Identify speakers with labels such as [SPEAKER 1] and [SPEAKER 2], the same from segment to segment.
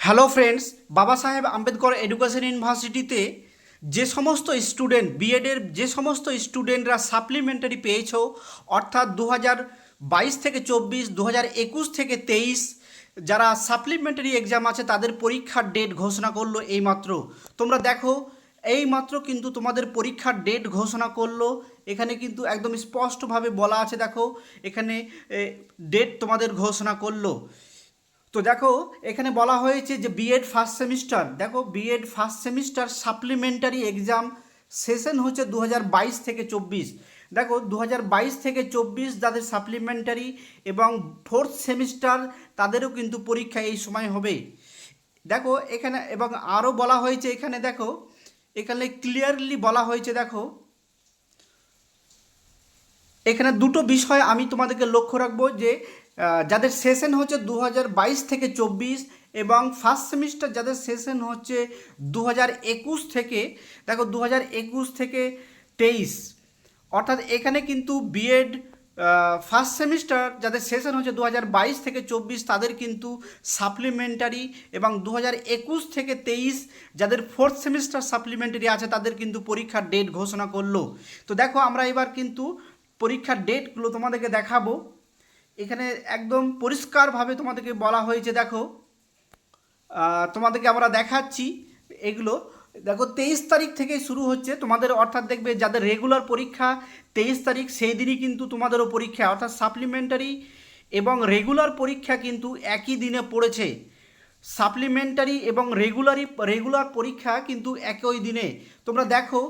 [SPEAKER 1] Hello friends, বাবা সাহেব Ambedkar education ইউনিভার্সিটিতে যে সমস্ত স্টুডেন্ট বিএডের যে সমস্ত স্টুডেন্টরা সাপ্লিমেন্টারি পেয়েছো, অর্থাৎ 2022 থেকে 24, 2021 থেকে 23 যারা সাপ্লিমেন্টারি এক্সাম আছে তাদের পরীক্ষার ডেট ঘোষণা করলো এইমাত্র। তোমরা দেখো, এইমাত্র কিন্তু তোমাদের পরীক্ষার ডেট ঘোষণা করলো। এখানে কিন্তু একদম স্পষ্টভাবে বলা আছে, দেখো এখানে ডেট তোমাদের ঘোষণা করলো। তো দেখো এখানে বলা হয়েছে যে বিএড ফার্স্ট সেমিস্টার, দেখো B Ed first semester supplementary exam session হচ্ছে 2022 থেকে 24। দেখো 2022 থেকে 24 যাদের সাপ্লিমেন্টারি এবং ফোর্থ সেমিস্টার তাদেরও কিন্তু পরীক্ষা এই সময় হবে। দেখো এখানে এবং আরও বলা হয়েছে, এখানে দেখো এখানে ক্লিয়ারলি বলা হয়েছে। দেখো এখানে দুটো বিষয় আমি তোমাদেরকে লক্ষ্য রাখবো যে যাদের সেশন হচ্ছে 2022 থেকে 24 এবং ফার্স্ট সেমিস্টার যাদের সেশন হচ্ছে 2021 থেকে, দেখো 2021 থেকে 23, অর্থাৎ এখানে কিন্তু বিএড ফার্স্ট সেমিস্টার যাদের সেশন হচ্ছে 2022 থেকে 24 তাদের কিন্তু সাপ্লিমেন্টারি, এবং 2021 থেকে 23 যাদের ফোর্থ সেমিস্টার সাপ্লিমেন্টারি আছে তাদের কিন্তু পরীক্ষার ডেট ঘোষণা করলো। তো দেখো আমরা এবার কিন্তু পরীক্ষার ডেটগুলো তোমাদেরকে দেখাবো। এখানে একদম পরিষ্কারভাবে তোমাদেরকে বলা হয়েছে। দেখো তোমাদেরকে আমরা দেখাচ্ছি এগুলো। দেখো 23 তারিখ থেকে শুরু হচ্ছে তোমাদের, অর্থাৎ দেখবে যাদের রেগুলার পরীক্ষা 23 তারিখ সেই দিনই কিন্তু তোমাদেরও পরীক্ষা, অর্থাৎ সাপ্লিমেন্টারি এবং রেগুলার পরীক্ষা কিন্তু একই দিনে পড়েছে। সাপ্লিমেন্টারি এবং রেগুলার পরীক্ষা কিন্তু একই দিনে। তোমরা দেখো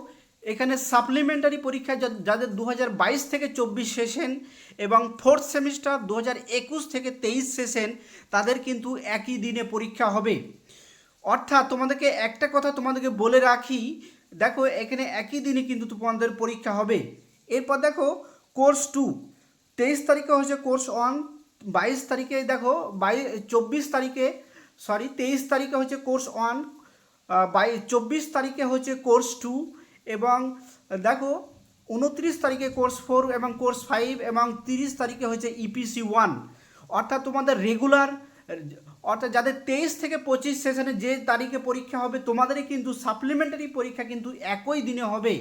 [SPEAKER 1] এখানে সাপ্লিমেন্টারি পরীক্ষা যাদের 2022 থেকে 24 সেশন এবং ফোর্থ সেমিস্টার 2021 থেকে 23 সেশন তাদের কিন্তু একই দিনে পরীক্ষা হবে। অর্থাৎ তোমাদেরকে একটা কথা তোমাদেরকে বলে রাখি, দেখো এখানে একই দিনে কিন্তু তোমাদের পরীক্ষা হবে। এরপর দেখো কোর্স 2 23 তারিখে হচ্ছে কোর্স 1, 22 তারিখে দেখো 24 তারিখে 23 তারিখে হচ্ছে কোর্স 1, 24 তারিখে হচ্ছে কোর্স 2, এবং দেখো 29 তারিখে কোর্স 4 এবং কোর্স 5, এবং 30 তারিখে হচ্ছে ইপিসি 1। অর্থাৎ তোমাদের রেগুলার, অর্থাৎ যাদের 23 থেকে 25 সেশনে যে তারিখে পরীক্ষা হবে তোমাদেরই কিন্তু সাপ্লিমেন্টারি পরীক্ষা কিন্তু একই দিনে হবে।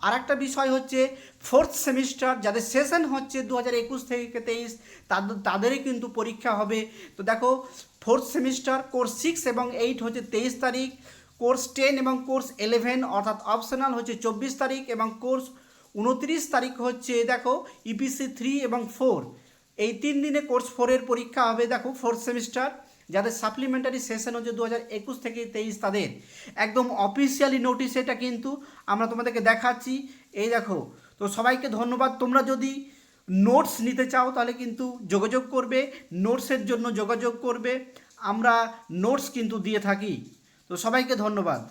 [SPEAKER 1] আর একটা বিষয় হচ্ছে ফোর্থ সেমিস্টার যাদের সেশন হচ্ছে 2021 থেকে 23 তাদেরই কিন্তু পরীক্ষা হবে। তো দেখো ফোর্থ সেমিস্টার কোর্স 6 এবং 8 হচ্ছে 23 তারিখ, কোর্স 10 এবং কোর্স 11 অর্থাৎ অপশনাল হচ্ছে 24 তারিখ, এবং কোর্স 29 তারিখ হচ্ছে দেখো ইপিসি 3 এবং 4, এই 3 দিনে কোর্স 4 পরীক্ষা হবে। দেখো ফোর্থ সেমিস্টার যাদের সাপ্লিমেন্টারি সেশন হচ্ছে 2021 থেকে 23 তাদের একদম অফিসিয়ালি নোটিশ এটা কিন্তু আমরা তোমাদেরকে দেখাচ্ছি। এই দেখো, তো সবাইকে ধন্যবাদ। তোমরা যদি নোটস নিতে চাও তাহলে কিন্তু যোগাযোগ করবে, নোটসের জন্য যোগাযোগ করবে, আমরা নোটস কিন্তু দিয়ে থাকি। তো সবাইকে ধন্যবাদ।